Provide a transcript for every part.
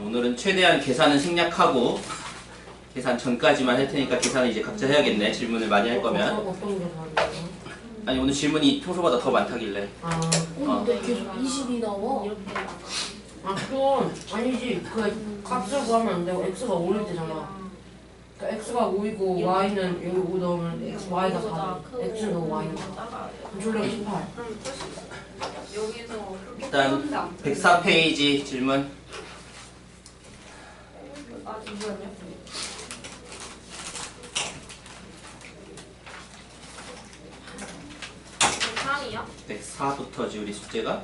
오늘은 최대한 계산은 생략하고 계산 전까지만 할 테니까 계산은 이제 각자 해야겠네. 질문을 많이 할 거면. 어떤 계산이요? 아니 오늘 질문이 평소보다 더 많다길래. 근데 계속 20이 나와. 그건 아니지. 그 값을 구하면 안 되고 x가 5일 때잖아. 그러니까 x가 5이고 y는 여기 5 넣으면 x, y가 4. x는 넣고 y는 4. 졸려가 18. 일단 104페이지 질문. 잠시만요. 3이요? 104부터지 우리 숙제가.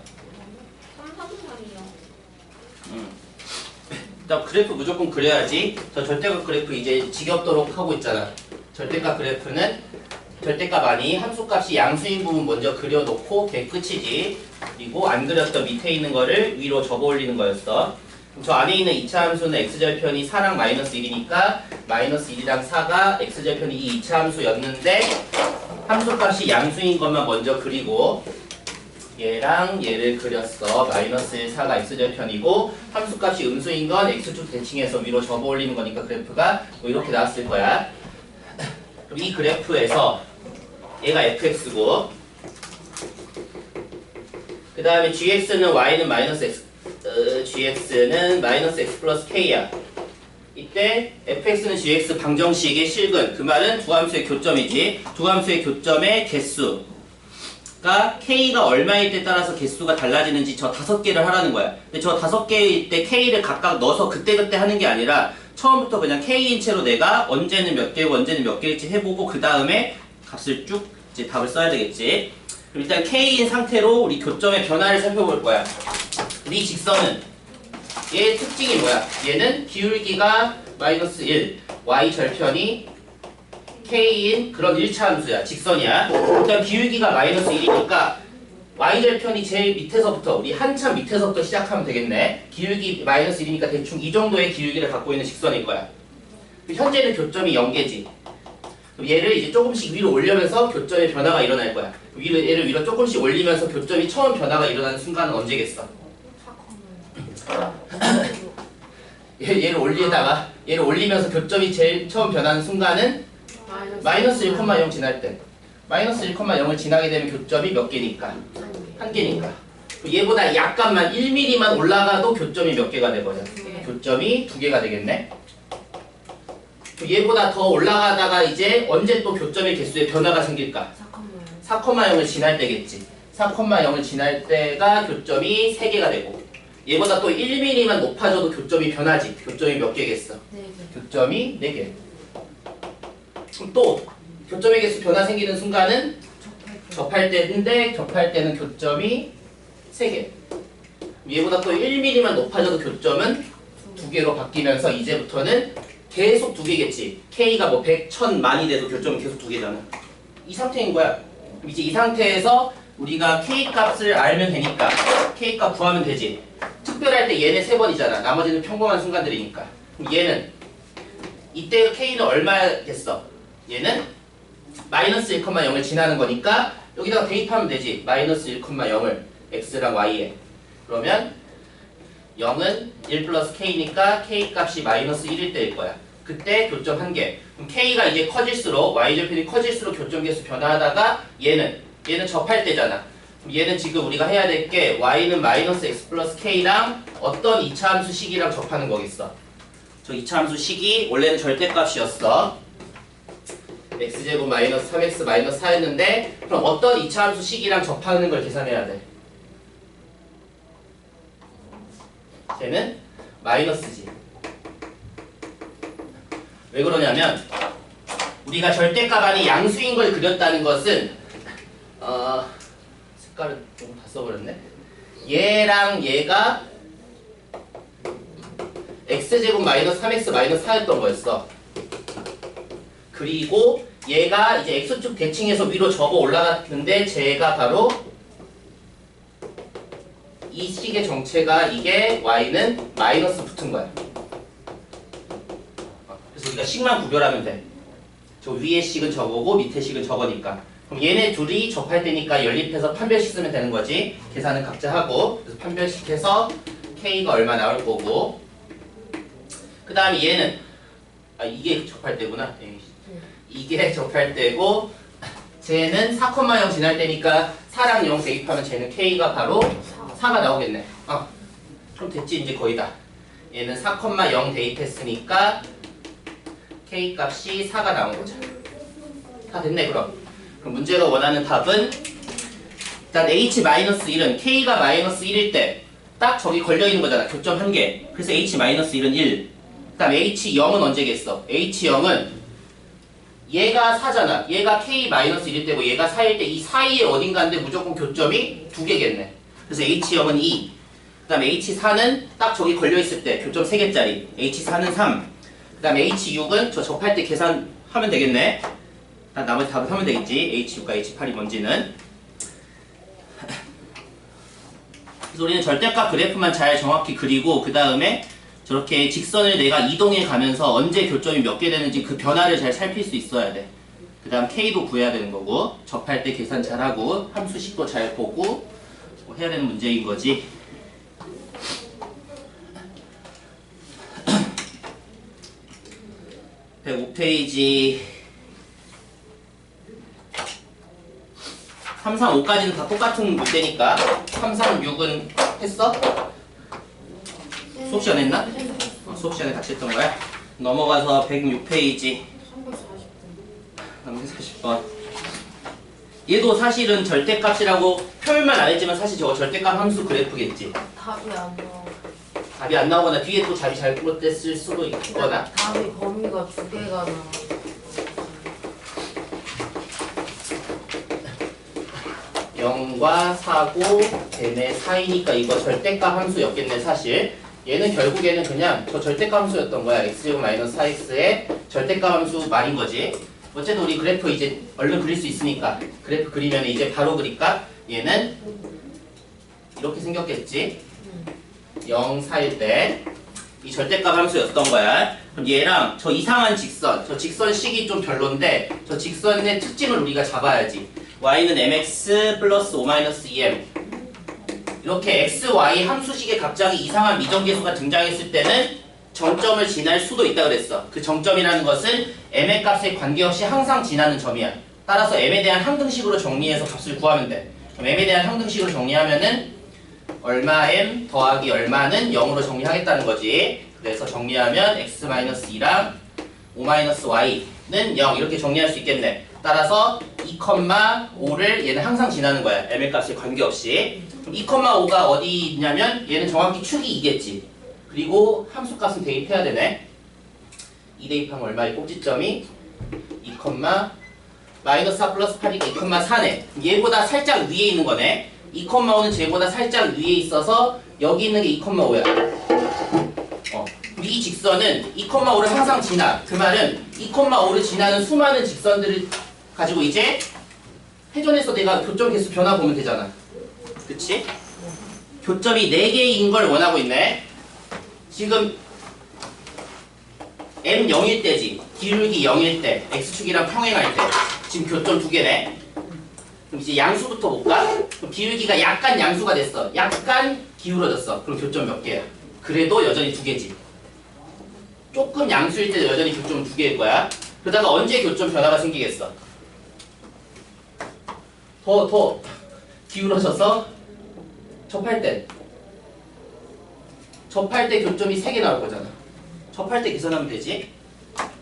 3, 3, 3이요. 일단 그래프 무조건 그려야지. 저 절대값 그래프 이제 지겹도록 하고 있잖아. 절대값 그래프는 절대값 아니 함수값이 양수인 부분 먼저 그려놓고 걔 끝이지. 그리고 안 그렸던 밑에 있는 거를 위로 접어 올리는 거였어. 그럼 저 안에 있는 2차 함수는 x절편이 4랑 마이너스 1이니까 마이너스 1이랑 4가 x절편이 이 2차 함수였는데 함수값이 양수인 것만 먼저 그리고 얘랑 얘를 그렸어. 마이너스 1, 4가 x절편이고 함수값이 음수인 건 x축 대칭해서 위로 접어 올리는 거니까 그래프가 뭐 이렇게 나왔을 거야. 그럼 이 그래프에서 얘가 fx고 그 다음에 gx는 y는 마이너스 x gx는 마이너스 x 플러스 k야. 이때 fx는 gx 방정식의 실근. 그 말은 두 함수의 교점이지. 두 함수의 교점의 개수가 k가 얼마일 때 따라서 개수가 달라지는지 저 5개를 하라는 거야. 근데 저 5개일 때 k를 각각 넣어서 그때그때 하는 게 아니라 처음부터 그냥 k인 채로 내가 언제는 몇 개고 언제는 몇 개일지 해보고 그 다음에 값을 쭉 이제 답을 써야 되겠지. 그럼 일단 k인 상태로 우리 교점의 변화를 살펴볼 거야. 이 직선은 얘의 특징이 뭐야? 얘는 기울기가 마이너스 1, y 절편이 k인 그런 1차 함수야. 직선이야. 일단 기울기가 마이너스 1이니까 y 절편이 제일 밑에서부터 우리 한참 밑에서부터 시작하면 되겠네. 기울기 마이너스 1이니까 대충 이 정도의 기울기를 갖고 있는 직선일 거야. 현재는 교점이 0개지. 그럼 얘를 이제 조금씩 위로 올리면서 교점의 변화가 일어날 거야. 얘를 위로 조금씩 올리면서 교점이 처음 변화가 일어나는 순간은 언제겠어? 얘를 올리면서 교점이 제일 처음 변하는 순간은 마이너스 1,0 지날 때. 마이너스 1,0을 지나게 되면 교점이 몇 개니까? 한 개니까. 얘보다 약간만 1mm만 올라가도 교점이 몇 개가 돼버려? 교점이 2개가 되겠네. 얘보다 더 올라가다가 이제 언제 또 교점의 개수에 변화가 생길까? 4,0을 지날 때겠지. 4,0을 지날 때가 교점이 3개가 되고 얘보다 또 1mm만 높아져도 교점이 변하지. 교점이 몇 개겠어? 4개. 교점이 4개. 그럼 또 교점의 개수 변화 생기는 순간은 접할 때인데 접할 때는 교점이 3개. 얘보다 또 1mm만 높아져도 교점은 2개로 바뀌면서 이제부터는 계속 2개겠지. K가 뭐 100, 1000, 만이 돼도 교점은 계속 2개잖아. 이 상태인 거야. 이제 이 상태에서 우리가 K 값을 알면 되니까 K 값 구하면 되지. 특별할 때 얘네 3번이잖아. 나머지는 평범한 순간들이니까. 그럼 얘는 이때 K는 얼마겠어? 얘는 마이너스 1,0을 지나는 거니까 여기다가 대입하면 되지. 마이너스 1,0을 x랑 y에. 그러면 0은 1 플러스 k니까 k 값이 마이너스 1일 때일 거야. 그때 교점 1개. 그럼 k가 이제 커질수록 y절편이 커질수록 교점 개수 변화하다가 얘는 접할 때잖아. 그럼 얘는 지금 우리가 해야 될 게 y는 마이너스 x 플러스 k랑 어떤 2차 함수 식이랑 접하는 거겠어. 저 2차 함수 식이 원래는 절대값이었어. x제곱 마이너스 3x 마이너스 4였는데 그럼 어떤 2차 함수 식이랑 접하는 걸 계산해야 돼. 쟤는 마이너스지. 왜 그러냐면 우리가 절대값 안에 양수인 걸 그렸다는 것은 색깔을 좀 다 써버렸네. 얘랑 얘가 x제곱 마이너스 3x 마이너스 4였던 거였어. 그리고 얘가 이제 x축 대칭해서 위로 접어 올라갔는데 쟤가 바로 이 식의 정체가 이게 y는 마이너스 붙은 거야. 그래서 우리가 식만 구별하면 돼. 저 위에 식은 저거고 밑에 식은 저거니까. 그럼 얘네 둘이 접할 때니까 연립해서 판별식 쓰면 되는 거지. 계산은 각자 하고 그래서 판별식해서 k가 얼마 나올 거고 그 다음에 얘는 이게 접할 때구나. 이게 접할 때고 쟤는 4,0 지날 때니까 4랑 0 대입하면 쟤는 K가 바로 4가 나오겠네. 그럼 됐지 이제 거의 다. 얘는 4,0 대입했으니까 K 값이 4가 나온 거죠. 다 됐네 그럼. 그럼 문제가 원하는 답은 일단 H-1은 K가 -1일 때 딱 저기 걸려있는 거잖아. 교점 한 개. 그래서 H-1은 1. 그 다음 H0은 언제겠어? H0은 얘가 4잖아. 얘가 K-1일 때고 얘가 4일 때 이 사이에 어딘가인데 무조건 교점이 두 개겠네. 그래서 H0은 2. 그 다음 H4는 딱 저기 걸려있을 때 교점 3개짜리. H4는 3. 그 다음 H6은 저 접할 때 계산하면 되겠네. 나머지 답을 하면 되겠지. H6과 H8이 뭔지는. 그래서 우리는 절대값 그래프만 잘 정확히 그리고 그 다음에 저렇게 직선을 내가 이동해 가면서 언제 교점이 몇 개 되는지 그 변화를 잘 살필 수 있어야 돼. 그 다음 K도 구해야 되는 거고 접할 때 계산 잘하고 함수식도 잘 보고 뭐 해야 되는 문제인 거지. 105페이지 3, 4, 5까지는 다 똑같은 문제니까 3, 4, 6은 했어? 수업 시간에 했나? 수업 시간에 같이 했던 거야? 넘어가서 106페이지 340번 얘도 사실은 절대값이라고 표현만 안 했지만 사실 저거 절대값 함수 그래프겠지. 답이 안 나와. 답이 안 나오거나 뒤에 또 답이 잘못됐을 수도 있거나. 답이 범위가 두 개가 나와. 0과 4고 걔네 사이니까 이거 절대값 함수였겠네 사실. 얘는 결국에는 그냥 저 절대값 함수였던 거야. x제곱 마이너스 4x의 절대값 함수 말인 거지. 어쨌든 우리 그래프 이제 얼른 그릴 수 있으니까 그래프 그리면 이제 바로 그릴까? 얘는 이렇게 생겼겠지. 0, 4일 때 이 절대값 함수였던 거야. 그럼 얘랑 저 이상한 직선, 저 직선식이 좀 별론데 저 직선의 특징을 우리가 잡아야지. y는 mx 플러스 5-2m 이렇게 x, y 함수식에 갑자기 이상한 미정계수가 등장했을 때는 정점을 지날 수도 있다 그랬어. 그 정점이라는 것은 m의 값에 관계없이 항상 지나는 점이야. 따라서 m에 대한 항등식으로 정리해서 값을 구하면 돼. 그럼 m에 대한 항등식으로 정리하면은 얼마 m 더하기 얼마는 0으로 정리하겠다는 거지. 그래서 정리하면 x-2랑 5-y는 0 이렇게 정리할 수 있겠네. 따라서 2,5를 얘는 항상 지나는 거야. m의 값에 관계없이. 그럼 2,5가 어디 있냐면 얘는 정확히 축이 2겠지. 그리고 함수 값은 대입해야 되네. 2 대입하면 얼마의 꼭지점이 2, 마이너스 4 플러스 8이니까 2,4네. 얘보다 살짝 위에 있는 거네. 2,5는 쟤보다 살짝 위에 있어서 여기 있는 게 2,5야. 이 직선은 2,5를 항상 지나. 그 말은 2,5를 지나는 수많은 직선들을 가지고 이제 회전해서 내가 교점 개수 변화 보면 되잖아. 그치? 교점이 4개인 걸 원하고 있네. 지금 m 0일 때지. 기울기 0일 때, x축이랑 평행할 때 지금 교점 2개네. 그럼 이제 양수부터 볼까? 그럼 기울기가 약간 양수가 됐어. 약간 기울어졌어. 그럼 교점 몇 개야? 그래도 여전히 2개지. 조금 양수일 때 여전히 교점은 2개일 거야. 그러다가 언제 교점 변화가 생기겠어? 더 기울어져서 접할 때 교점이 3개 나올 거잖아. 접할 때 계산하면 되지.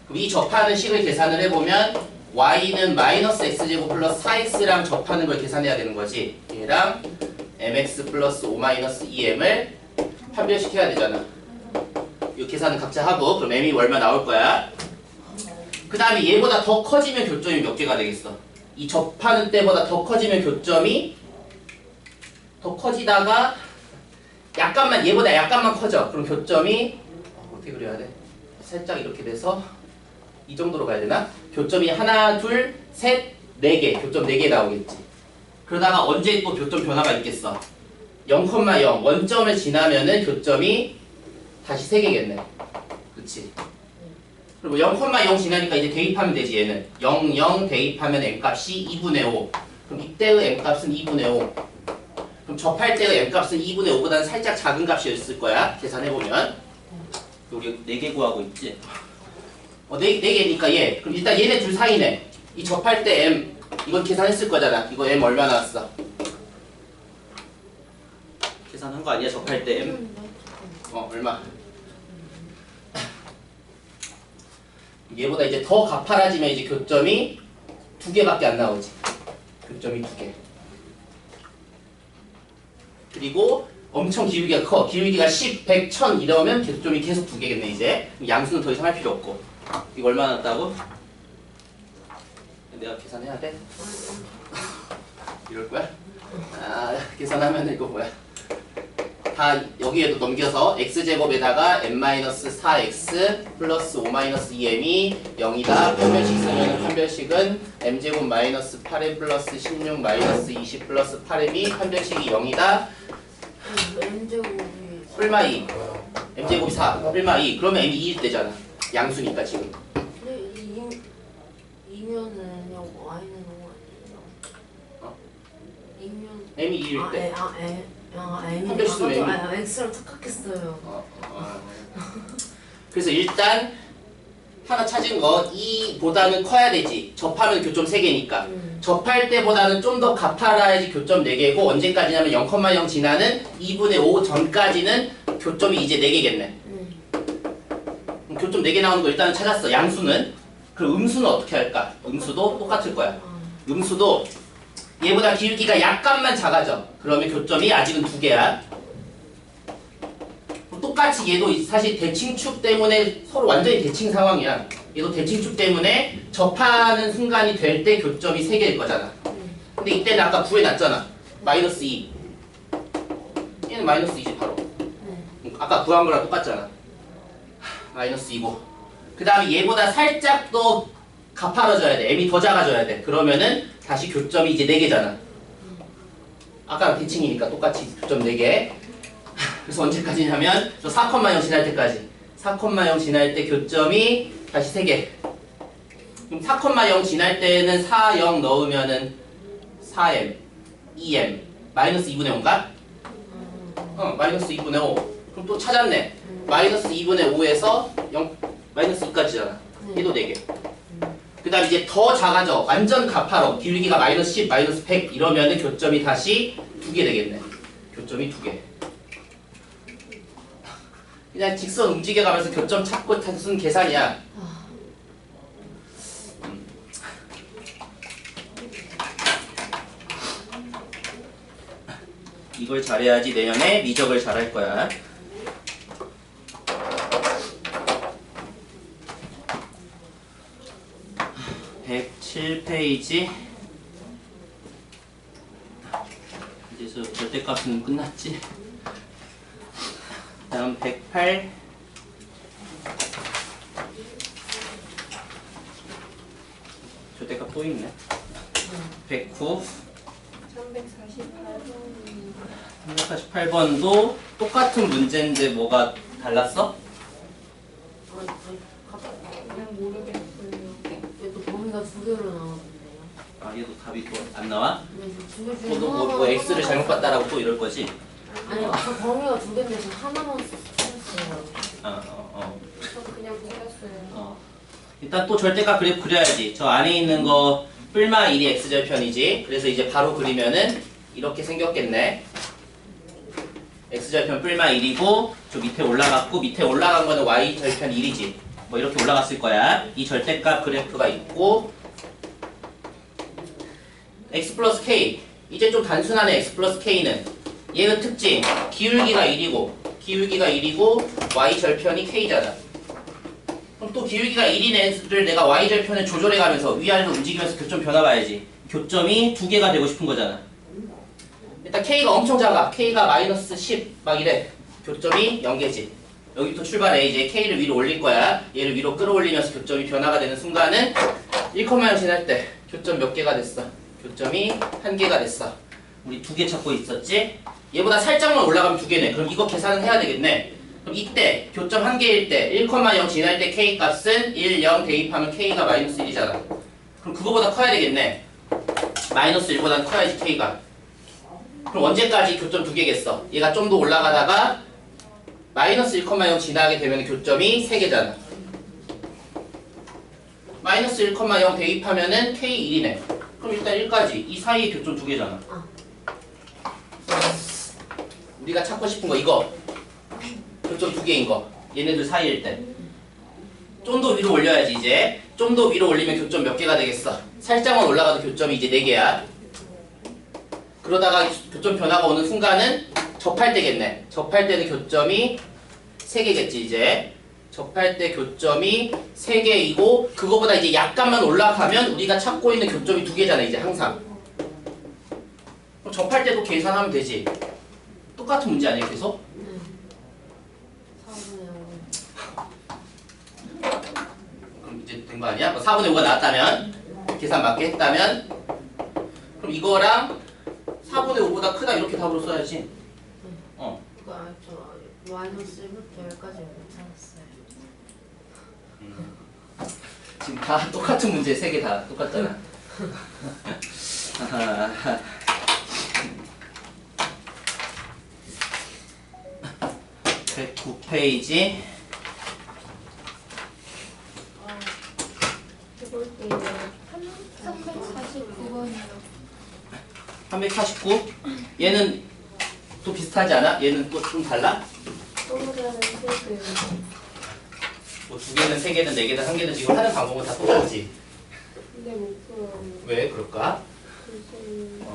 그럼 이 접하는 식을 계산을 해보면 y는 마이너스 x제곱 플러스 4x랑 접하는 걸 계산해야 되는 거지. 얘랑 mx 플러스 5-2m을 판별시켜야 되잖아. 이 계산은 각자 하고 그럼 m이 얼마 나올 거야. 그 다음에 얘보다 더 커지면 교점이 몇 개가 되겠어. 이 접하는 때보다 더 커지면 교점이 더 커지다가 약간만 얘보다 약간만 커져. 그럼 교점이 어떻게 그려야 돼? 살짝 이렇게 돼서 이 정도로 가야 되나? 교점이 하나, 둘, 셋, 4개. 교점 4개 나오겠지. 그러다가 언제 또 교점 변화가 있겠어? 0,0 원점을 지나면은 교점이 다시 3개겠네. 그치? 그리고 0,0 지나니까 이제 대입하면 되지. 얘는 0, 0 대입하면 m값이 2분의 5. 그럼 이때의 m값은 2분의 5. 그럼 접할 때의 m값은 2분의 5보다는 살짝 작은 값이었을 거야. 계산해보면. 우리 4개 구하고 있지? 4개니까 얘. 그럼 일단 얘네 둘 사이네. 이 접할 때 M. 이건 계산했을 거잖아. 이거 M 얼마 나왔어? 계산한 거 아니야? 접할 때 M. 얼마? 얘보다 이제 더 가파라지면 이제 교점이 2개밖에 안 나오지. 교점이 2개. 그리고 엄청 기울기가 커. 기울기가 10, 100, 1000 이러면 교점이 계속 2개겠네 이제. 양수는 더 이상 할 필요 없고. 이거 얼마 나왔다고? 내가 계산해야 돼? 이럴 거야? 계산하면 이거 뭐야? 다 여기에도 넘겨서 x제곱에다가 n-4x 플러스 5-2m이 0이다. 판별식 쓰면 판별식은 m제곱 마이너스 8m 플러스 16 마이너스 20 플러스 8m이 판별식이 0이다. M제곱이 뿔마 2. m제곱이 4. 뿔마 2. 그러면 m이 2일 때잖아. 양수니까 지금. 근데 2면은 Y는 5 아니에요? 2면 m이 2일 때. M이 X랑 착각했어요. 그래서 일단 하나 찾은 거 2보다는 커야 되지. 접하면 교점 3개니까. 접할 때보다는 좀 더 가파라야지 교점 4개고 언제까지냐면 0,0 지나는 2분의 5 전까지는 교점이 이제 4개겠네. 그럼 교점 4개 나오는 거 일단은 찾았어. 양수는. 그럼 음수는 어떻게 할까? 음수도 똑같을 거야. 음수도 얘보다 기울기가 약간만 작아져. 그러면 교점이 아직은 2개야. 똑같이 얘도 사실 대칭축 때문에 서로 완전히 대칭 상황이야. 얘도 대칭축 때문에 접하는 순간이 될 때 교점이 3개일 거잖아. 근데 이때는 아까 구해놨잖아. 마이너스 2. 얘는 마이너스 2지 바로. 아까 구한 거랑 똑같잖아. 마이너스 2고. 그 다음에 얘보다 살짝 더 가파라져야 돼. m이 더 작아져야 돼. 그러면은 다시 교점이 이제 4개잖아. 아까랑 대칭이니까 똑같이 교점 4개. 그래서 언제까지냐면 저 4,0 지날 때까지. 4,0 지날 때 교점이 다시 3개. 그럼 4,0 지날 때는 4, 0 넣으면은 4m, 2m, 마이너스 2분의 5인가? 마이너스 2분의 5. 그럼 또 찾았네. 마이너스 2분의 5에서 0, 마이너스 2까지잖아. 얘도 4개. 그 다음 이제 더 작아져. 완전 가파로. 기울기가 마이너스 10, 마이너스 100 이러면은 교점이 다시 2개 되겠네. 교점이 2개. 그냥 직선 움직여가면서 교점 찾고 단순 계산이야. 이걸 잘해야지 내년에 미적을 잘할 거야. 107페이지. 이제 저 절대값은 끝났지. 다음 108. 절대값 또 있네. 109. 348번도 똑같은 문제인데 뭐가 달랐어? 그냥 모르겠어요. 얘도 범위가 2개로 나오는데요. 아 얘도 답이 또 안 나와? 두 개 중에 또 뭐 하나만 x를 잘못 봤다라고 또 이럴 거지? 아니 아까 범위가 2개인데 지금 하나만 썼어요. 저 그냥 모르겠어요. 일단 또 절대값 그래프 그려야지. 저 안에 있는 거 뿔마 1이 x절편이지. 그래서 이제 바로 그리면은 이렇게 생겼겠네. x절편 뿔마 1이고 저 밑에 올라갔고 밑에 올라간 거는 y절편 1이지. 뭐 이렇게 올라갔을 거야. 이 절대값 그래프가 있고 x 플러스 k. 이제 좀 단순하네. x 플러스 k는 얘의 특징 기울기가 1이고 y절편이 k잖아. 그럼 또 기울기가 1인 애를 내가 y절편을 조절해가면서 위아래로 움직이면서 교점 변화 봐야지. 교점이 2개가 되고 싶은 거잖아. 일단 k가 엄청 작아. k가 마이너스 10 막 이래. 교점이 0개지. 여기부터 출발해. 이제 k를 위로 올릴 거야. 얘를 위로 끌어올리면서 교점이 변화가 되는 순간은 1,0 지날 때 교점 몇 개가 됐어? 교점이 1개가 됐어. 우리 2개 찾고 있었지? 얘보다 살짝만 올라가면 2개네. 그럼 이거 계산은 해야 되겠네. 그럼 이때 교점 1개일 때 1,0 지날 때 k 값은 1, 0 대입하면 k가 마이너스 1이잖아. 그럼 그거보다 커야 되겠네. 마이너스 1보다는 커야지 k가. 그럼 언제까지 교점 2개겠어? 얘가 좀 더 올라가다가 마이너스 1,0 지나게 되면 교점이 3개잖아. 마이너스 1,0 대입하면은 K1이네. 그럼 일단 1까지. 이 사이에 교점 2개잖아. 우리가 찾고 싶은 거 이거. 교점 2개인 거. 얘네들 사이일 때. 좀 더 위로 올려야지 이제. 좀 더 위로 올리면 교점 몇 개가 되겠어? 살짝만 올라가도 교점이 이제 4개야. 그러다가 교점 변화가 오는 순간은 접할 때겠네. 접할 때는 교점이 3개겠지 이제. 접할 때 교점이 3개이고 그거보다 이제 약간만 올라가면 우리가 찾고 있는 교점이 2개잖아 이제 항상. 그럼 접할 때도 계산하면 되지. 똑같은 문제 아니야 계속? 그럼 이제 된 거 아니야? 4분의 5가 나왔다면 계산 맞게 했다면 그럼 이거랑 4분의 5보다 크다 이렇게 답으로 써야지. 저 마이너스 1부터 10까지 못 찾았어요. 지금 다 똑같은 문제 3개 다 똑같잖아. 109페이지. 해볼게요. 349번이요. 349? 얘는 또 비슷하지 않아? 얘는 또 좀 달라? 동그라미 3개. 뭐 2개는 3개는 4개는 1개는 지금 하는 방법은 다 똑같지? 근데 못 풀어요. 왜 그럴까? 글쎄요.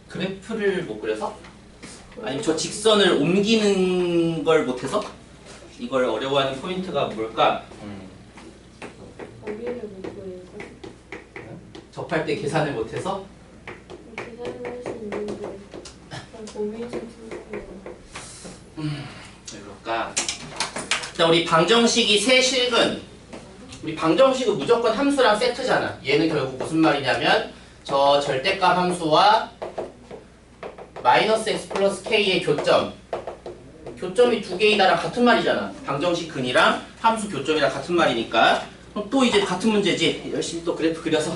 그래프를 못 그려서? 아니면 저 직선을 옮기는 걸 못해서? 이걸 어려워하는 포인트가 뭘까? 거기를 못 풀어요. 접할 때 계산을 못해서? 계산을 할 수 있는데 그냥 고민 좀 풀어요. 왜 그럴까? 일단 우리 방정식이 세 식은 우리 방정식은 무조건 함수랑 세트잖아. 얘는 결국 무슨 말이냐면 저 절대값 함수와 마이너스 x 플러스 k의 교점이 2개이다랑 같은 말이잖아. 방정식 근이랑 함수 교점이랑 같은 말이니까. 그럼 또 이제 같은 문제지. 열심히 또 그래프 그려서.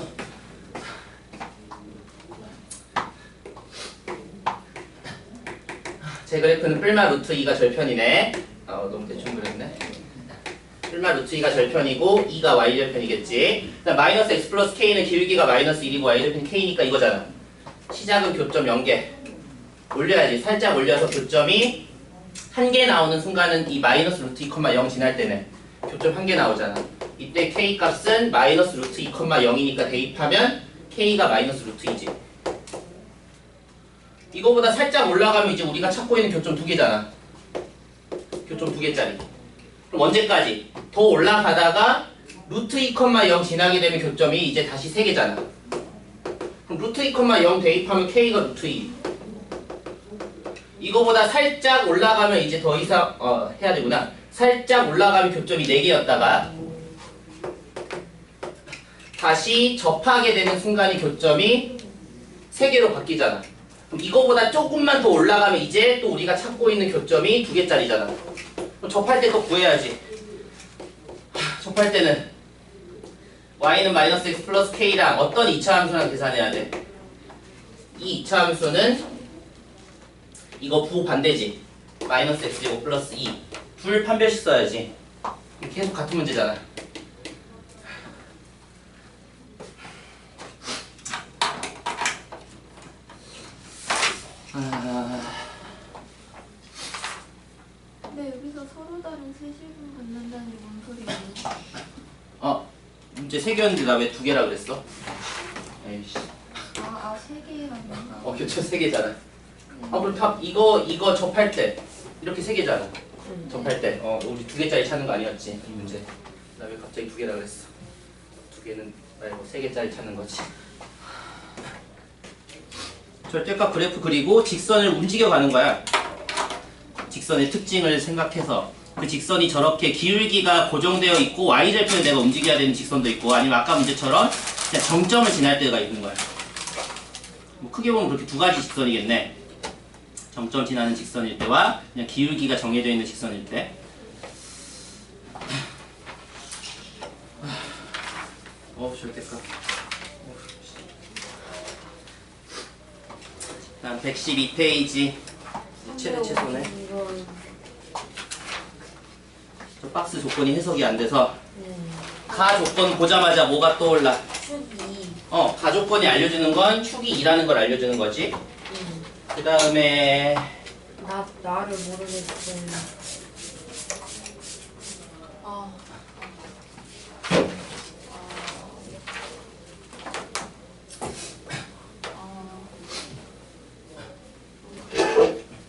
제 그래프는 뿔마 루트 2가 절편이네. 너무 대충 그렸네. 뿔마 루트 2가 절편이고 2가 y 절편이겠지. 그다음 마이너스 x 플러스 k는 기울기가 마이너스 1이고 y 절편이 k니까 이거잖아. 시작은 교점 0개. 올려야지. 살짝 올려서 교점이 1개 나오는 순간은 이 마이너스 루트 2,0 지날 때는 교점 1개 나오잖아. 이때 k 값은 마이너스 루트 2,0이니까 대입하면 k가 마이너스 루트 2지. 이거보다 살짝 올라가면 이제 우리가 찾고 있는 교점 2개잖아. 교점 2개짜리. 그럼 언제까지? 더 올라가다가 루트 2,0 지나게 되면 교점이 이제 다시 3개잖아. 그럼 루트 2,0 대입하면 k가 루트 2. 이거보다 살짝 올라가면 이제 더 이상 해야 되구나. 살짝 올라가면 교점이 4개였다가 다시 접하게 되는 순간이 교점이 3개로 바뀌잖아. 그럼 이거보다 조금만 더 올라가면 이제 또 우리가 찾고 있는 교점이 2개짜리잖아. 그럼 접할 때 또 구해야지. 접할 때는 y는 마이너스 x 플러스 k랑 어떤 2차 함수랑 계산해야 돼? 이 2차 함수는 이거 부호 반대지. 마이너스 x제곱 플러스 2. 둘 판별식 써야지. 계속 같은 문제잖아. 근데 여기서 서로 다른 세 식을 갖는다는 게 뭔 소리예요? 문제 3개였는데 나 왜 2개라 그랬어? 에이씨. 세 개라는 건가? 교점 3개잖아. 그럼 답 이거 접할 때 이렇게 3개잖아. 접할 때 우리 2개짜리 찾는 거 아니었지 이 문제. 나 왜 갑자기 2개라 그랬어? 2개는 말고 3개짜리 찾는 거지. 절대값 그래프 그리고 직선을 움직여 가는 거야. 직선의 특징을 생각해서 그 직선이 저렇게 기울기가 고정되어 있고 y절편을 내가 움직여야 되는 직선도 있고 아니면 아까 문제처럼 그냥 정점을 지날 때가 있는 거야. 뭐 크게 보면 그렇게 두 가지 직선이겠네. 정점 지나는 직선일 때와 그냥 기울기가 정해져 있는 직선일 때. 절대값. 일단 112페이지 최대 최소네. 이건 저 박스 조건이 해석이 안 돼서 네. 가 조건 보자마자 뭐가 떠올라? 축이 가 조건이 알려주는 건 축이 2라는 걸 알려주는 거지. 그 다음에 나를 모르겠어요. 아,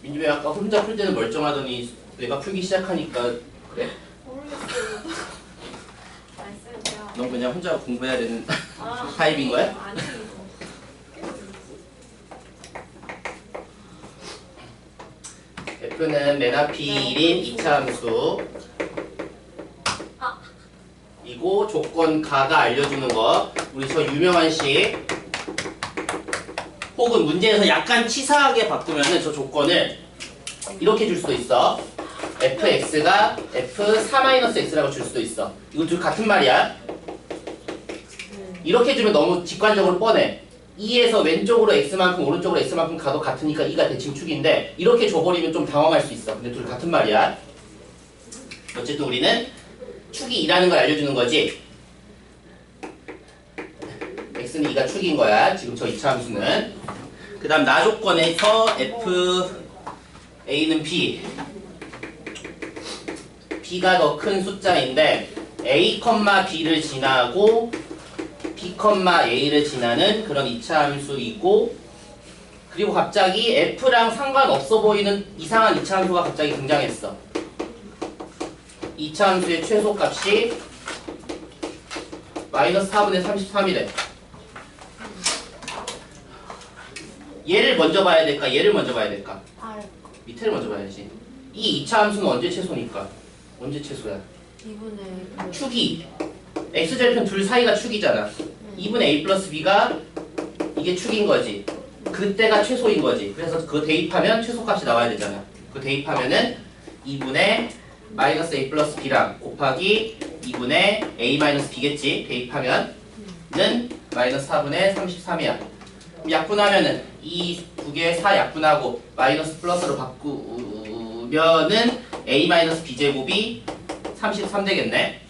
민주배 아까 혼자 풀 때는 멀쩡하더니 내가 풀기 시작하니까 그래? 모르겠어요. 말씀해요. 넌 그냥 혼자 공부해야 되는 아, 타입인 거야? 아니, F는 맨 앞이 1인 2차 함수 이고 조건 가가 알려주는 거 우리 저 유명한 식 혹은 문제에서 약간 치사하게 바꾸면은 저 조건을 이렇게 줄 수도 있어. fx가 f4-x라고 줄 수도 있어. 이거 둘 같은 말이야. 이렇게 주면 너무 직관적으로 뻔해. 2에서 왼쪽으로 x만큼 오른쪽으로 x만큼 가도 같으니까 2가 대칭 축인데 이렇게 줘버리면 좀 당황할 수 있어. 근데 둘 같은 말이야. 어쨌든 우리는 축이 2라는 걸 알려주는 거지. x는 2가 축인 거야. 지금 저 2차 함수는. 그 다음 나 조건에서 f a는 b b가 더 큰 숫자인데 a, b를 지나고 b, a를 지나는 그런 2차 함수이고 그리고 갑자기 f랑 상관없어 보이는 이상한 2차 함수가 갑자기 등장했어. 2차 함수의 최소값이 마이너스 4분의 33이래. 얘를 먼저 봐야 될까? 얘를 먼저 봐야 될까? 밑에를 먼저 봐야지. 이 2차 함수는 언제 최소니까? 언제 최소야? 2분의 축이 x절편 둘 사이가 축이잖아. 2분의 a 플러스 b가 이게 축인 거지. 그때가 최소인 거지. 그래서 그거 대입하면 최소값이 나와야 되잖아. 그거 대입하면은 2분의 마이너스 a 플러스 b랑 곱하기 2분의 a 마이너스 b겠지. 대입하면은 마이너스 4분의 33이야. 약분하면은 이 두 개 4 약분하고 마이너스 플러스로 바꾸면은 a 마이너스 b 제곱이 33 되겠네.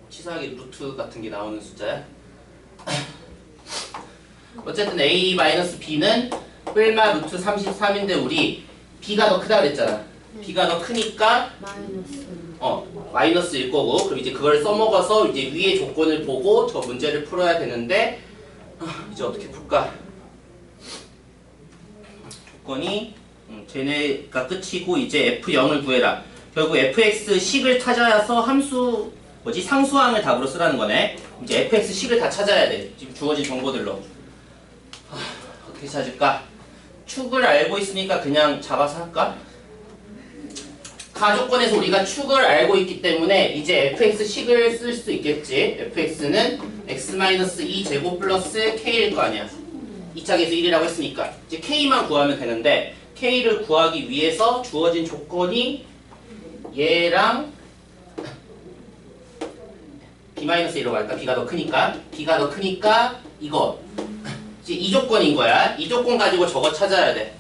치사하게 루트 같은 게 나오는 숫자야. 어쨌든 a 마이너스 b는 뿔마 루트 33인데 우리 b가 더 크다 그랬잖아. b가 더 크니까 마이너스일 거고 그럼 이제 그걸 써먹어서 이제 위의 조건을 보고 저 문제를 풀어야 되는데 이제 어떻게 풀까? 조건이 쟤네가 끝이고 이제 f0을 구해라. 결국 fx식을 찾아서 함수 상수항을 답으로 쓰라는 거네. 이제 fx식을 다 찾아야 돼. 지금 주어진 정보들로. 어떻게 찾을까? 축을 알고 있으니까 그냥 잡아서 할까? 가조건에서 우리가 축을 알고 있기 때문에 이제 fx식을 쓸 수 있겠지. fx는 x-2 제곱 플러스 k일 거 아니야. 2차 계수 1이라고 했으니까 이제 k만 구하면 되는데 k를 구하기 위해서 주어진 조건이 얘랑 b-1로 갈까? b가 더 크니까 이거 이제 이 조건인 거야. 이 조건 가지고 저거 찾아야 돼.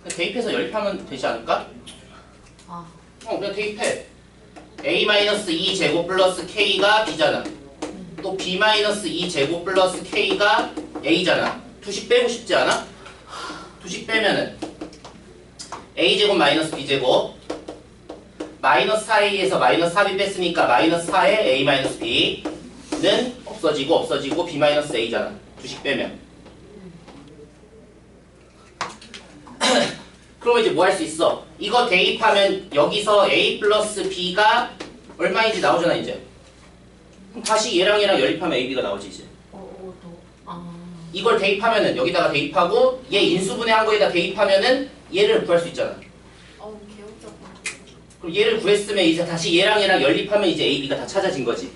대입해서 연립하면 되지 않을까? 그냥 대입해. a-2 제곱 플러스 k가 b잖아. 또 b-2 제곱 플러스 k가 a잖아. 두식 빼고 싶지 않아? 두식 빼면은 a 제곱 마이너스 b 제곱 마이너스 4a에서 마이너스 4b 뺐으니까 마이너스 4에 a 마이너스 b는 없어지고 b 마이너스 a잖아. 두식 빼면. 그러면 이제 뭐 할 수 있어? 이거 대입하면 여기서 a 플러스 b가 얼마인지 나오잖아 이제. 그럼 다시 얘랑 연립하면 ab가 나오지 이제. 이걸 대입하면은 여기다가 대입하고 얘 인수분해한 거에다 대입하면은 얘를 구할 수 있잖아. 개운적이야. 그럼 얘를 구했으면 이제 다시 얘랑 연립하면 이제 ab가 다 찾아진 거지.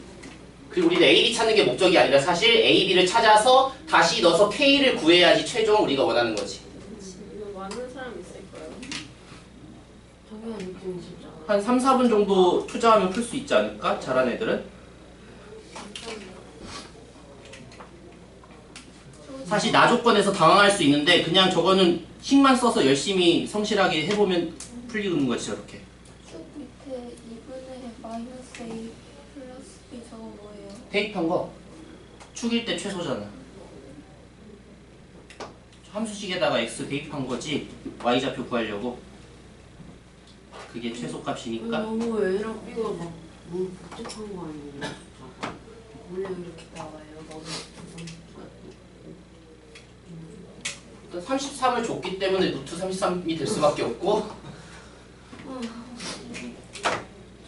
그리고 우리는 ab 찾는 게 목적이 아니라 사실 ab를 찾아서 다시 넣어서 k를 구해야지 최종 우리가 원하는 거지. 많은 사람 있을까요? 한 3, 4분 정도 투자하면 풀 수 있지 않을까? 잘하는 애들은? 사실 나 조건에서 당황할 수 있는데 그냥 저거는 힘만 써서 열심히 성실하게 해보면 풀리는 거지 저렇게. 쭉 밑에 2분의 마이너스 A 플러스 B 저거 뭐예요? 대입한 거 축일 때 최소잖아. 함수식에다가 x 대입한 거지 y좌표 구하려고. 그게 최소값이니까. 너무 A랑 B가 막 너무 복잡한 거 아니에요? 원래 이렇게 나와요. 너무 일단 33을 줬기 때문에 루트 33이 될 수밖에 없고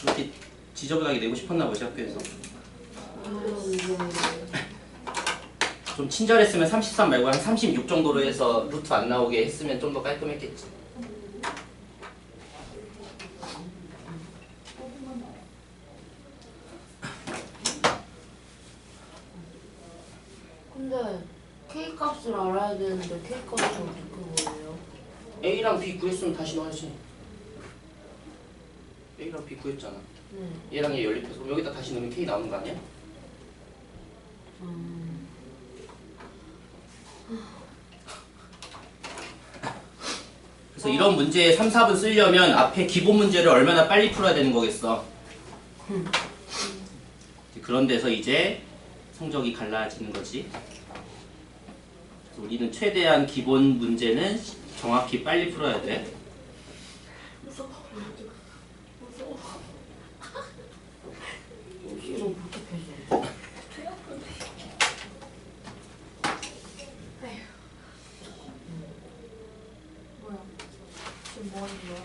그렇게 지저분하게 내고 싶었나 보지 학교에서. 좀 친절했으면 33 말고 한 36 정도로 해서 루트 안 나오게 했으면 좀 더 깔끔했겠지. 근데 K 값을 알아야 되는데 K 값이 어떻게 보여요? A랑 B 구했으면 다시 넣어야지. A랑 B 구했잖아. 네. 얘랑 얘 연립해서 그럼 여기다 다시 넣으면 K 나오는 거 아니야? 그래서 이런 문제에 3, 4분 쓰려면 앞에 기본 문제를 얼마나 빨리 풀어야 되는 거겠어. 그런 데서 이제 성적이 갈라지는 거지. 그래서 우리는 최대한 기본 문제는 정확히 빨리 풀어야 돼. 너무 복잡해서. 뭐야? 지금 뭐 하는 거야?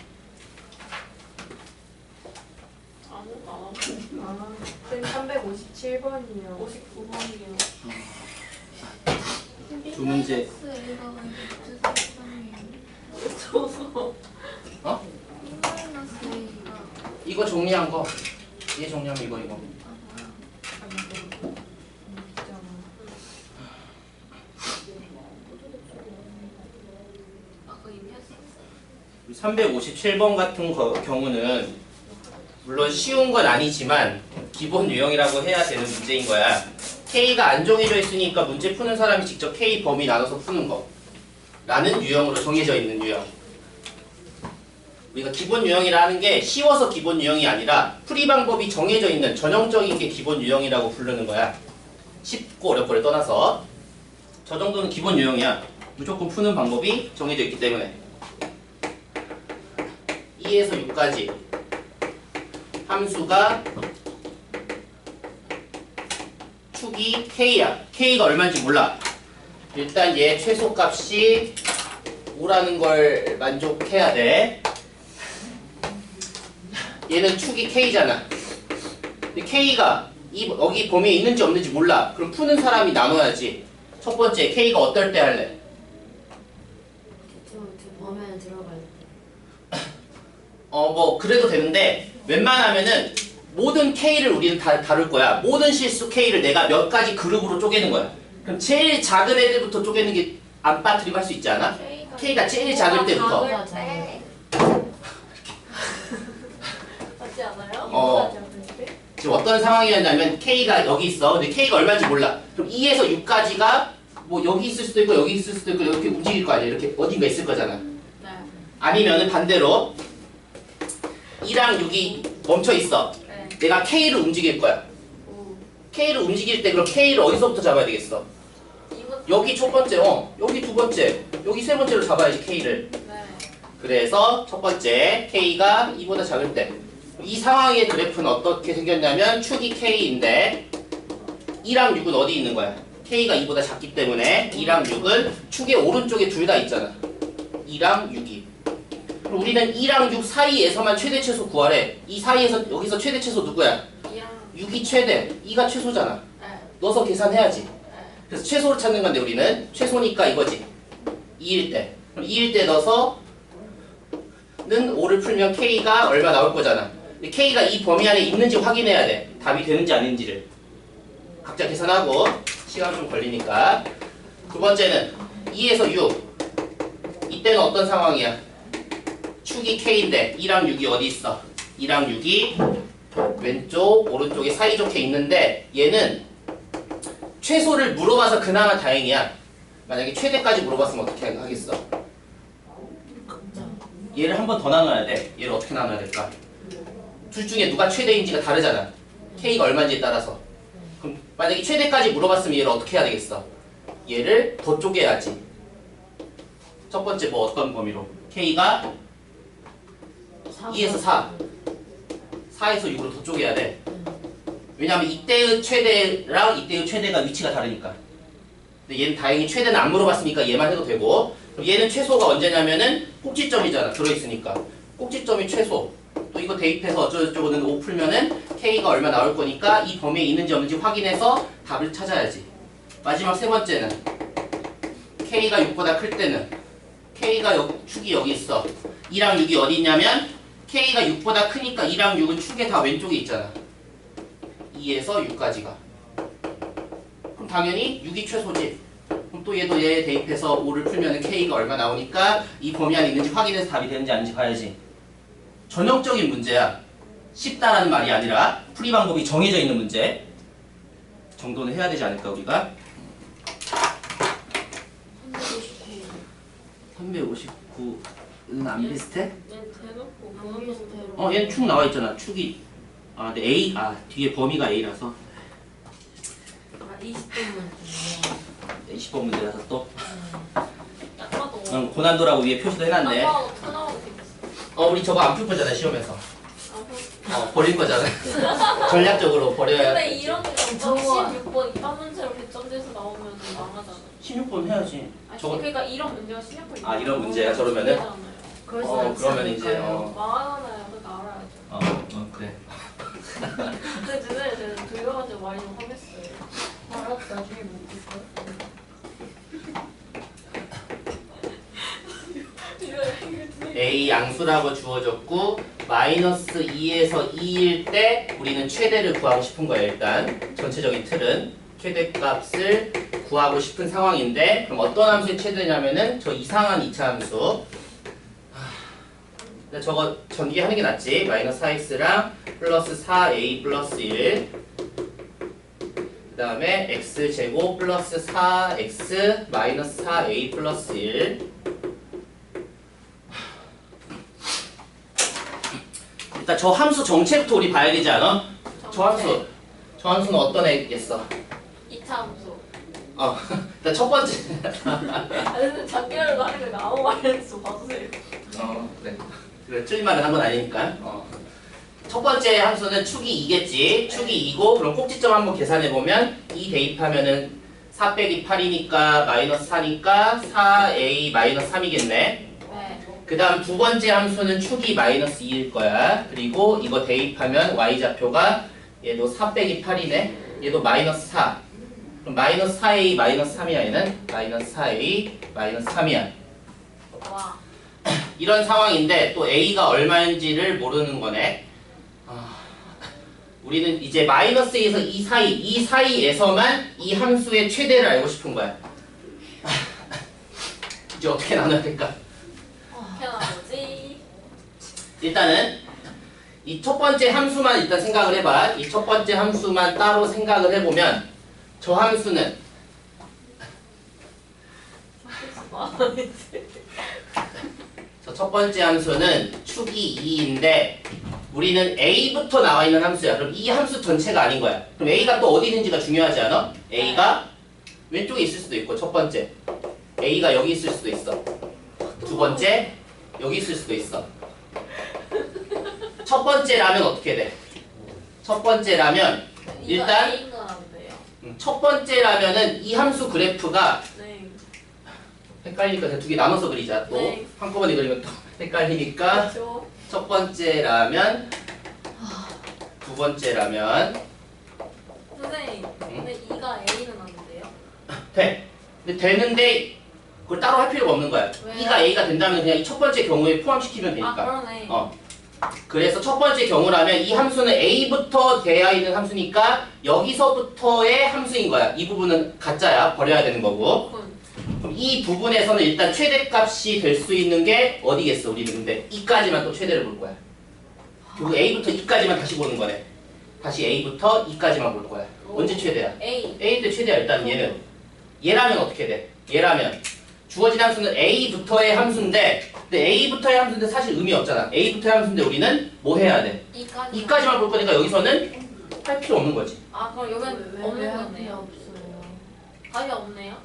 쌤 357번이요. 59번이요. 두 문제. A가 왜 루트 33이에요? 저서 어? B 마이너스 A가 이거 정리한 거. 얘 정리하면 이거. 아 뭐야? 아까 이미 했어. 357번 같은 경우는 물론 쉬운 건 아니지만 기본 유형이라고 해야 되는 문제인 거야. K가 안 정해져 있으니까 문제 푸는 사람이 직접 K 범위 나눠서 푸는 거 라는 유형으로 정해져 있는 유형. 우리가 기본 유형이라 하는 게 쉬워서 기본 유형이 아니라 풀이 방법이 정해져 있는 전형적인 게 기본 유형이라고 부르는 거야. 쉽고 어렵고를 떠나서 저 정도는 기본 유형이야. 무조건 푸는 방법이 정해져 있기 때문에 2에서 6까지 함수가 축이 K야. K가 얼마인지 몰라. 일단 얘 최소값이 5라는 걸 만족해야 돼. 얘는 축이 K잖아. 근데 K가 여기 범위에 있는지 없는지 몰라. 그럼 푸는 사람이 나눠야지. 첫 번째, K가 어떨 때 할래? 저 범위에 들어갈 때. 뭐 그래도 되는데 웬만하면은 모든 K를 우리는 다 다룰 거야. 모든 실수 K를 내가 몇 가지 그룹으로 쪼개는 거야. 그럼 제일 작은 애들부터 쪼개는 게 안 빠뜨리고 할 수 있지 않아? K가 제일 작을 때부터. 작을 때 맞지 않아요? 어. 맞지 않는데? 지금 어떤 상황이었냐면 K가 여기 있어. 근데 K가 얼마인지 몰라. 그럼 2에서 6까지가 뭐 여기 있을 수도 있고 여기 있을 수도 있고 이렇게 움직일 거 아니야. 이렇게 어딘가 있을 거잖아. 네. 아니면은 반대로 2랑 6이 멈춰 있어. 네. 내가 K를 움직일 거야. 오. K를 움직일 때 그럼 K를 어디서부터 잡아야 되겠어? 이거 여기 첫 번째, 여기 두 번째, 여기 세 번째로 잡아야지 K를. 네. 그래서 첫 번째 K가 2보다 작을 때 이 상황의 그래프는 어떻게 생겼냐면 축이 K인데 2랑 6은 어디 있는 거야? K가 2보다 작기 때문에 2랑 6은 축의 오른쪽에 둘 다 있잖아. 2랑 6이. 그럼 우리는 2랑 6 사이에서만 최대 최소 구하래. 이 사이에서 여기서 최대 최소 누구야? 이랑 6이 최대, 2가 최소잖아. 네. 넣어서 계산해야지. 네. 그래서 최소를 찾는 건데 우리는 최소니까 이거지. 2일 때. 그럼 2일 때 넣어서 는 5를 풀면 K가 얼마 나올 거잖아. 근데 K가 이 범위 안에 있는지 확인해야 돼. 답이 되는지 아닌지를. 각자 계산하고 시간 좀 걸리니까. 두 번째는 2에서 6. 이때는 어떤 상황이야? 축이 K인데 2랑 6이 어디 있어? 2랑 6이 왼쪽, 오른쪽에 사이좋게 있는데 얘는 최소를 물어봐서 그나마 다행이야. 만약에 최대까지 물어봤으면 어떻게 하겠어? 얘를 한 번 더 나눠야 돼. 얘를 어떻게 나눠야 될까? 둘 중에 누가 최대인지가 다르잖아. K가 얼마인지에 따라서. 그럼 만약에 최대까지 물어봤으면 얘를 어떻게 해야 되겠어? 얘를 더 쪼개야지. 첫 번째 뭐 어떤 범위로? K가 2에서 4. 4에서 6으로 더 쪼개야 돼. 왜냐하면 이때의 최대랑 이때의 최대가 위치가 다르니까. 근데 얘는 다행히 최대는 안 물어봤으니까 얘만 해도 되고, 그럼 얘는 최소가 언제냐면은 꼭지점이잖아. 들어있으니까. 꼭지점이 최소. 또 이거 대입해서 어쩌고저쩌고는 5 풀면은 K가 얼마 나올 거니까 이 범위에 있는지 없는지 확인해서 답을 찾아야지. 마지막 세 번째는 K가 6보다 클 때는 K가 축이 여기 있어. 2랑 6이 어디 있냐면 K가 6보다 크니까 2랑 6은 축에 다 왼쪽에 있잖아. 2에서 6까지가. 그럼 당연히 6이 최소지. 그럼 또 얘도 얘 대입해서 5를 풀면 K가 얼마 나오니까 이 범위 안에 있는지 확인해서 답이 되는지 아닌지 봐야지. 전형적인 문제야. 쉽다라는 말이 아니라 풀이 방법이 정해져 있는 문제 정도는 해야 되지 않을까 우리가? 359는 안 비슷해? 얘 대놓고 얘는 축 나와 있잖아. 축이 근데 A 뒤에 범위가 A라서 20분 문제. 20번 문제라서 또 약간도 고난도라고 위에 표시도 해놨네. 아빠하고 터나오고 되겠어. 우리 저거 안 풀 거잖아 시험에서. 버릴 거잖아. 전략적으로 버려야. 근데 이런 게 저거- 16번 이런 문제로 배점돼서 나오면 망하잖아. 16번 해야지. 저거 그러니까 이런 문제가 16번 이런 문제야, 저러면은? 그래서 낫지 그러면 이제 않을까요? 망하잖아요. 그러니까 알아야죠. 그래. 근데 누나를 제가 들려가지고 많이 화냈어요. 알았어, 나중에 묻을까? A 양수라고 주어졌고 마이너스 2에서 2일 때 우리는 최대를 구하고 싶은 거예요. 일단 전체적인 틀은 최대값을 구하고 싶은 상황인데 그럼 어떤 함수의 최대냐면은 저 이상한 2차 함수. 저거 전기하는 게 낫지. 마이너스 4x랑 플러스 4a 플러스 1 그 다음에 x제곱 플러스 4x 마이너스 4a 플러스 1 일단 저 함수 정체부터 우리 봐야 되지 않아? 저 함수는 어떤 애겠어? 2차 함수. 일단 첫 번째 근데 작게라도 하는 거 나무 말했어. 봐주세요. 그래 틀린 말은 한 건 아니니까. 첫 번째 함수는 축이 2겠지. 축이 2고 그럼 꼭지점 한번 계산해보면 2 대입하면은 4 빼기 8이니까 마이너스 4니까 4a 마이너스 3이겠네. 네. 그 다음 두 번째 함수는 축이 마이너스 2일 거야. 그리고 이거 대입하면 y좌표가 얘도 4 빼기 8이네. 얘도 마이너스 4. 그럼 마이너스 4a 마이너스 3이야 얘는. 마이너스 4a 마이너스 3이야. 와. 이런 상황인데 또 a가 얼마인지를 모르는 거네. 우리는 이제 마이너스에서 이 사이에서만 이 함수의 최대를 알고 싶은 거야. 이제 어떻게 나눠야 될까? 어떻게 나오지? 일단은 이 첫 번째 함수만 일단 생각을 해봐. 이 첫 번째 함수만 따로 생각을 해보면 저 함수는 저 첫 번째 함수는 축이 2인데 우리는 a부터 나와 있는 함수야. 그럼 이 함수 전체가 아닌 거야. 그럼 a가 또 어디 있는지가 중요하지 않아? a가 왼쪽에 있을 수도 있고 첫 번째 a가 여기 있을 수도 있어. 두 번째 여기 있을 수도 있어. 첫 번째라면 어떻게 돼? 첫 번째라면 일단 A인 건 안 돼요. 첫 번째라면은 이 함수 그래프가 네. 헷갈리니까 두 개 나눠서 그리자. 또 네. 한꺼번에 그리면 또 헷갈리니까 그렇죠. 첫 번째라면 두 번째라면 선생님, 근데 2가 A는 안 돼요? 돼. 근데 되는데 그걸 따로 할 필요가 없는 거야. 왜요? 2가 A가 된다면 그냥 이 첫 번째 경우에 포함시키면 아 되니까. 그러네. 그래서 첫 번째 경우라면 이 함수는 A부터 되어 있는 함수니까 여기서부터의 함수인 거야. 이 부분은 가짜야. 버려야 되는 거고. 그럼 이 부분에서는 일단 최대값이 될 수 있는 게 어디겠어? 우리는 근데 2까지만 또 최대를 볼 거야. 결국 A부터 2까지만 다시 보는 거네. 다시 A부터 2까지만 볼 거야. 언제 최대야? A. A 때 최대야. 일단 얘는. 얘라면 어떻게 돼? 얘라면 주어진 함수는 A부터의 함수인데 근데 A부터의 함수인데 사실 의미 없잖아. A부터의 함수인데 우리는 뭐 해야 돼? 2까지만 볼 거니까 여기서는 할 필요 없는 거지. 아 그럼 여기는 왜 없는 합이 거네요. 없어요? 답이 없네요.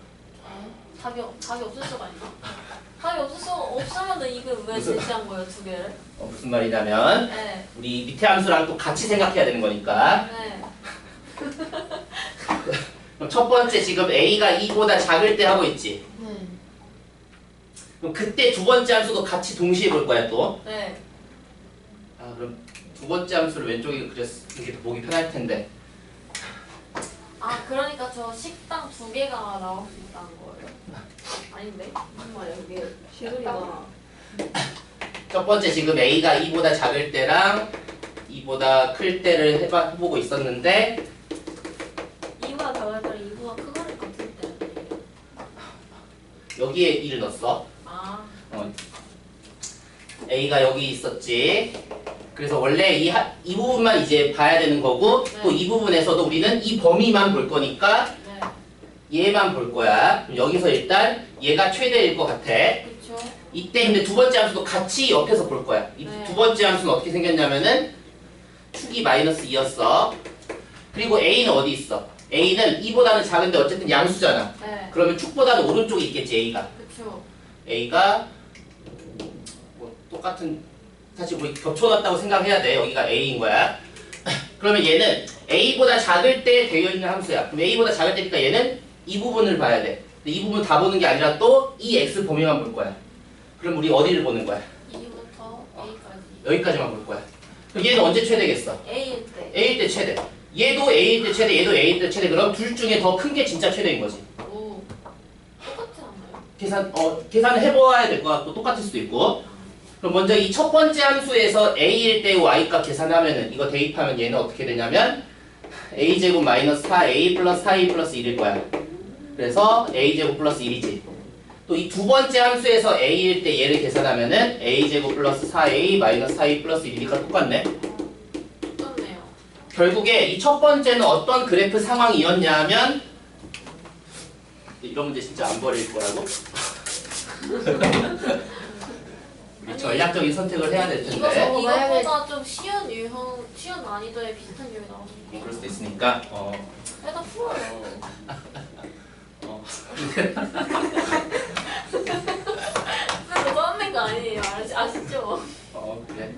답이 없을 수가 있나? 답이 없으면은 이거 왜 무슨- 제시한 거예요 두 개를? 무슨 말이냐면 네. 우리 밑에 함수랑 또 같이 생각해야 되는 거니까 네. 그럼 첫 번째 지금 A가 2보다 작을 때 하고 있지. 네. 그럼 그때 두 번째 함수도 같이 동시에 볼 거야 또. 네. 아 그럼 두 번째 함수를 왼쪽에 그렸으면 이게 더 보기 편할 텐데. 아 그러니까 저 식당 두 개가 나올 수 있다는 거예요? 아닌데? 무슨 말이야 이게 시그리가 첫 번째 지금 A가 2보다 작을 때랑 2보다 클 때를 해보고 있었는데 2보다 작을 때랑 2보다 크거니까 같을 때 아니에요? 여기에 1을 넣었어. 아 A가 여기 있었지. 그래서 원래 이 부분만 이제 봐야 되는 거고 네. 또 이 부분에서도 우리는 이 범위만 볼 거니까 네. 얘만 볼 거야. 그럼 여기서 일단 얘가 최대일 것 같아. 그쵸? 이때 근데 두 번째 함수도 같이 옆에서 볼 거야. 이 네. 두 번째 함수는 어떻게 생겼냐면은 축이 마이너스 2였어. 그리고 A는 어디 있어? A는 2보다는 작은데 어쨌든 양수잖아. 네. 그러면 축보다는 오른쪽에 있겠지 A가. 그쵸? A가 뭐 똑같은 사실 우리 겹쳐놨다고 생각해야 돼. 여기가 A인 거야. 그러면 얘는 A보다 작을 때 되어 있는 함수야. 그럼 A보다 작을 때니까 얘는 이 부분을 봐야 돼. 근데 이 부분 다 보는 게 아니라 또 이 X 범위만 볼 거야. 그럼 우리 어디를 보는 거야? 2부터 A까지 여기까지만 볼 거야. 그럼 얘는 언제 최대겠어? A일 때 A일 때 최대. 얘도 A일 때 최대, 얘도 A일 때 최대. 그럼 둘 중에 더 큰 게 진짜 최대인 거지. 오 똑같지 않나요? 계산을 해보아야 될 것 같고 똑같을 수도 있고. 그럼 먼저 이 첫 번째 함수에서 A일 때 Y값 계산하면은 이거 대입하면 얘는 어떻게 되냐면 A제곱 마이너스 4A 플러스 4A 플러스 1일 거야. 그래서 A제곱 플러스 1이지. 또 이 두 번째 함수에서 A일 때 얘를 계산하면은 A제곱 플러스 4A 마이너스 4A 플러스 1이니까 똑같네. 똑같네요. 결국에 이 첫 번째는 어떤 그래프 상황이었냐 하면 이런 문제 진짜 안 버릴 거라고? 우리 전략적인 선택을 해야 될 텐데. 이거보다 좀 쉬운 난이도의 비슷한 유형이 나오는 거 그럴 수도 있으니까 일단 풀어요. 근데 써는 거 아니에요. 아시죠? 그래.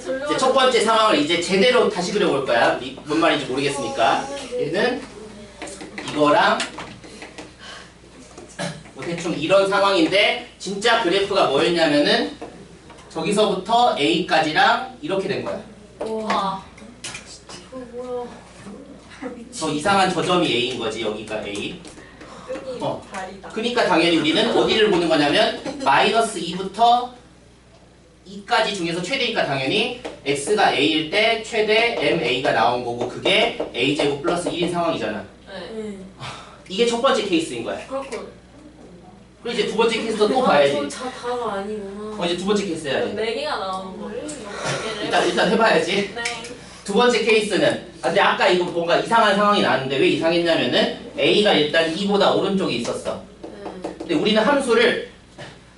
저는 이제 첫 번째 상황을 이제 제대로 다시 그려볼 거야. 뭔 말인지 모르겠으니까. 얘는 이거랑 뭐 대충 이런 상황인데 진짜 그래프가 뭐였냐면은 저기서부터 A까지랑 이렇게 된 거야. 와. 그거 뭐야? 저 이상한 저점이 A인 거지. 여기가 A. 끈이 다리다. 그러니까 당연히 우리는 어디를 보는 거냐면 마이너스 2부터 2까지 중에서 최대니까 당연히 x가 a일 때 최대 ma가 나온 거고 그게 a제곱 플러스 1인 상황이잖아. 네. 이게 첫 번째 케이스인 거야. 그렇군. 그리고 이제 두 번째 케이스도 또 봐야지. 다가 아니구나. 이제 두 번째 케이스 해야지. 4개가 나오는 거. 일단 해봐야지. 네. 두 번째 케이스는 근데 아까 이거 뭔가 이상한 상황이 나왔는데 왜 이상했냐면은 a가 일단 2보다 오른쪽에 있었어. 근데 우리는 함수를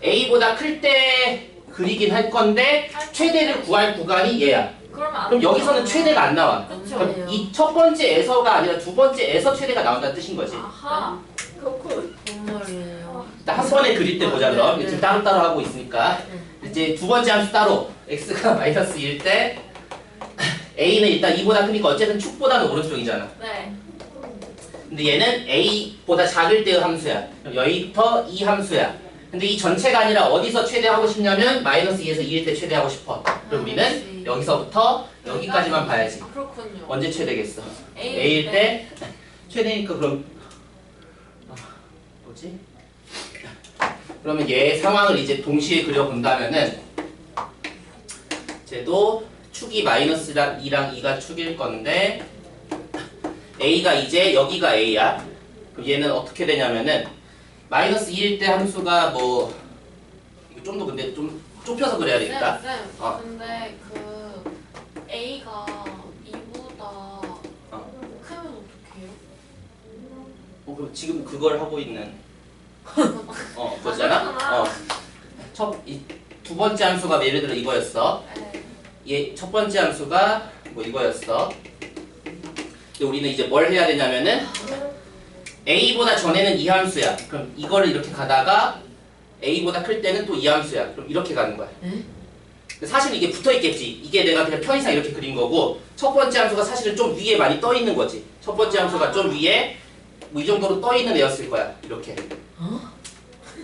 a보다 클 때 그리긴 할 건데 최대를 구할 구간이 얘야. 그럼 여기서는 최대가 안 나와. 그쵸. 그럼 이 첫 번째에서가 아니라 두 번째에서 최대가 나온다는 뜻인 거지. 아하. 그렇군. 정말이에요. 일단 한 번에 그릴 때 보자 그럼. 네. 지금 따로따로 하고 있으니까. 이제 두 번째 함수 따로 x가 마이너스 1일 때 a는 일단 2보다 크니까 어쨌든 축보다는 오른쪽이잖아. 네. 근데 얘는 a보다 작을 때의 함수야. 그럼 여기부터 이 함수야. 근데 이 전체가 아니라 어디서 최대하고 싶냐면 마이너스 2에서 2일 때 최대하고 싶어. 그럼 우리는 여기서부터 여기까지만 봐야지. 그렇군요. 언제 최대겠어? A일 A일 때 최대니까 그럼 뭐지? 그러면 얘 상황을 이제 동시에 그려본다면은 쟤도 축이 마이너스 2랑 2가 축일 건데 A가 이제 여기가 A야. 그럼 얘는 어떻게 되냐면은 마이너스 2일 때 함수가 뭐 이거 좀 더 근데 좀 좁혀서 그려야 되겠다. 네. 어. 근데 그 A가 2보다 크면 어떡해요? 그럼 지금 그걸 하고 있는 그거잖아. 두 번째 함수가 예를 들어 이거였어. 얘 첫 번째 함수가 뭐 이거였어. 근데 우리는 이제 뭘 해야 되냐면은 a보다 전에는 이 함수야. 그럼 이거를 이렇게 가다가 a보다 클 때는 또 이 함수야. 그럼 이렇게 가는 거야. 사실 이게 붙어 있겠지. 이게 내가 그냥 편의상 이렇게 그린 거고 첫 번째 함수가 사실은 좀 위에 많이 떠 있는 거지. 첫 번째 함수가 좀 위에 뭐 이 정도로 떠 있는 애였을 거야. 이렇게.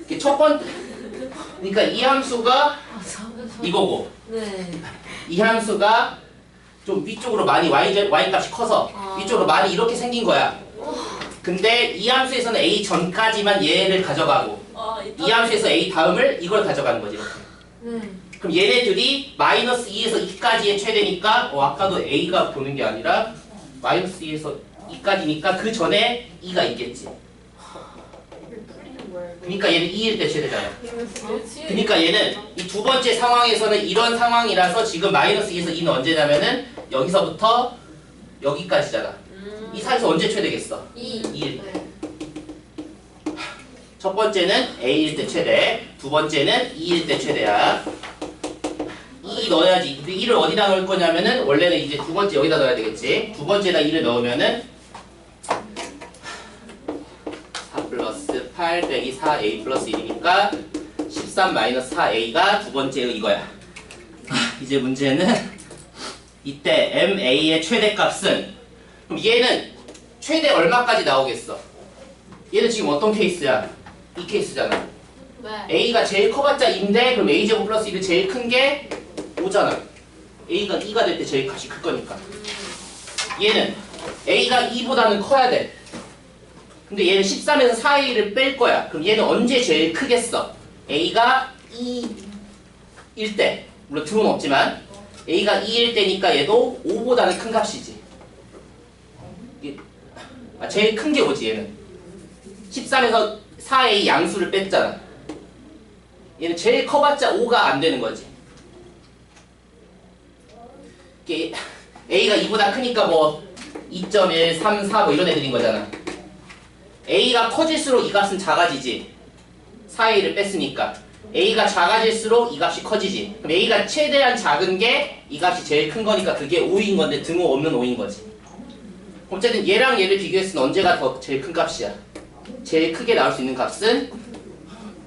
이게 그러니까 이 함수가 이거고 네. 이 함수가 좀 위쪽으로 많이 y 값이 커서 위쪽으로 많이 이렇게 생긴 거야. 근데 이 함수에서는 a 전까지만 얘를 가져가고 이 함수에서 a 다음을 이걸 가져가는 거지. 이렇게. 그럼 얘네들이 마이너스 2에서 2까지의 최대니까 아까도 a가 보는 게 아니라 마이너스 2에서 2까지니까 그 전에 2가 있겠지. 그러니까 얘는 2일 때 최대잖아. 그러니까 얘는 이 두 번째 상황에서는 이런 상황이라서 지금 마이너스 2에서 2는 언제냐면은 여기서부터 여기까지잖아. 이 사이에서 언제 최대겠어? 2일 때. 첫 번째는 a일 때 최대, 두 번째는 2일 때 최대야. 2 넣어야지. 근데 2를 어디다 넣을 거냐면은 원래는 이제 두 번째 여기다 넣어야 되겠지. 두 번째에다 2를 넣으면은 4 플러스 8 빼기 4a 플러스 1이니까 13 마이너스 4a가 두 번째 이거야. 이제 문제는 이때 ma의 최대값은 그럼 얘는 최대 얼마까지 나오겠어? 얘는 지금 어떤 케이스야? 이 케이스잖아. a가 제일 커봤자 2인데 그럼 a제곱 플러스 1이 제일 큰 게 5잖아. a가 2가 될 때 제일 값이 클 거니까. 얘는 a가 2보다는 커야 돼. 근데 얘는 13에서 4a를 뺄 거야. 그럼 얘는 언제 제일 크겠어? a가 2일 때. 물론 등은 없지만 a가 2일 때니까 얘도 5보다는 큰 값이지. 제일 큰 게 5지 얘는. 13에서 4a 양수를 뺐잖아. 얘는 제일 커봤자 5가 안 되는 거지. a가 2보다 크니까 뭐 2.1, 3, 4 뭐 이런 애들인 거잖아. a가 커질수록 이 값은 작아지지. 4a를 뺐으니까. a가 작아질수록 이 값이 커지지. 그럼 a가 최대한 작은 게 이 값이 제일 큰 거니까 그게 5인 건데 등호 없는 5인 거지. 어쨌든 얘랑 얘를 비교했을 때 언제가 더 제일 큰 값이야? 제일 크게 나올 수 있는 값은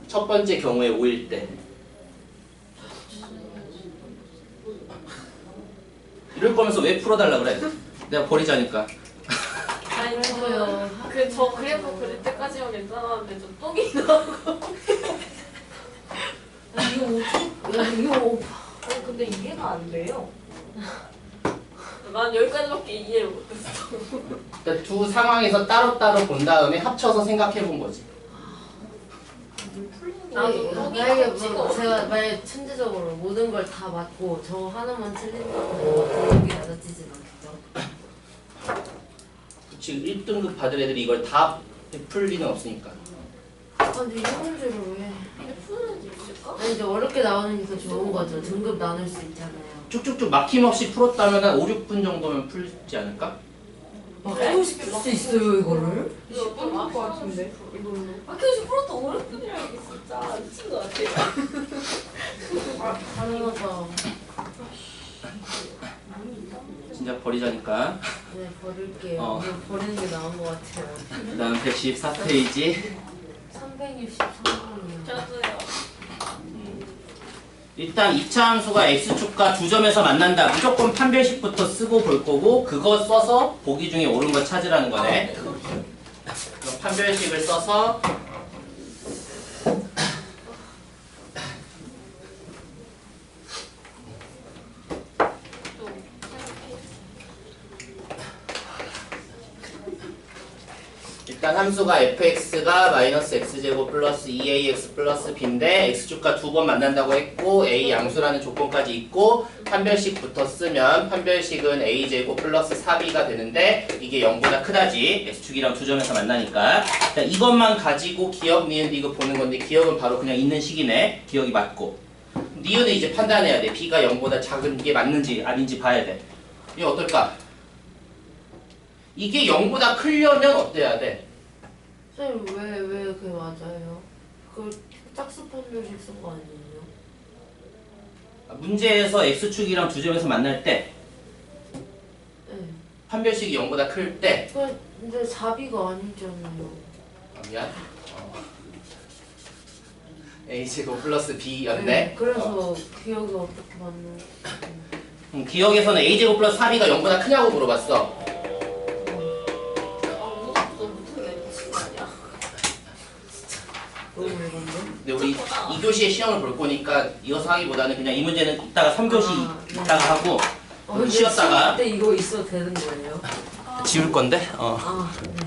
첫 번째 경우에 5일 때. 이럴 거면서 왜 풀어달라 그래? 내가 버리자니까. 아니 저 그래프 그릴 때까지만 괜찮았는데 저 똥이 나고. 이거 아니 근데 이해가 안 돼요. 난 여기까지밖에 이해를 못했어. 그러니까 두 상황에서 따로따로 본 다음에 합쳐서 생각해 본 거지. 나도 똥이 만약에 찍어. 뭐 제가 만약 천재적으로 모든 걸 다 맞고 저 하나만 틀린다고 등급이 낮아지진 않겠죠? 지금 1등급 받을 애들이 이걸 다 풀 리는 없으니까. 근데 이런 문제를 왜? 푸는 수 있을까? 아니 이제 어렵게 나오는 게 더 좋은 거죠. 등급 나눌 수 있잖아요. 쭉쭉쭉 막힘없이 풀었다면 한 5, 6분 정도면 풀지 않을까? 풀 수 있어요 이거를? 10분 할것 같은데 이걸로. 아껴서 풀었다 5분이라는 게 진짜 미친 것 같아요. 가능하다. 진짜 버리자니까. 네 버릴게요. 어. 이거 버리는 게 나은 것 같아요. 그 다음 114페이지. 363번이요. 저도요. 일단 2차 함수가 x축과 두 점에서 만난다. 무조건 판별식부터 쓰고 볼 거고 그거 써서 보기 중에 옳은 거 찾으라는 거네. 그럼 판별식을 써서 일단 함수가 fx가 마이너스 x제곱 플러스 2ax 플러스 b인데 x축과 두 번 만난다고 했고 a 양수라는 조건까지 있고 판별식부터 쓰면 판별식은 a제곱 플러스 4b가 되는데 이게 0보다 크다지. x축이랑 두 점에서 만나니까. 자, 이것만 가지고 기억, 니은, 디귿 보는 건데 기억은 바로 그냥 있는 식이네. 기억이 맞고. 니은은 이제 판단해야 돼. b가 0보다 작은 게 맞는지 아닌지 봐야 돼. 이게 어떨까? 이게 0보다 크려면 어때야 돼? 선생님 왜 그게 맞아요? 그 짝수 판별식 쓴 거 아니에요? 문제에서 x축이랑 두 점에서 만날 때 네. 판별식이 0보다 클 때 근데 4B가 아니잖아요. 미안. a제곱 플러스 b였네. 그래서 기억이 어떻게 맞는? 기억에서는 a제곱 플러스 4b가 0보다 크냐고 물어봤어. 무섭도 못하게 미친 거 아니야? 너무 어려운데? 근데 우리 2교시에 시험을 볼 거니까 이어서 하기보다는 그냥 이 문제는 이따가 3교시 네. 이따가 하고 근데 쉬었다가 시험 때 이거 있어도 되는 거예요? 지울 건데. 아, 네.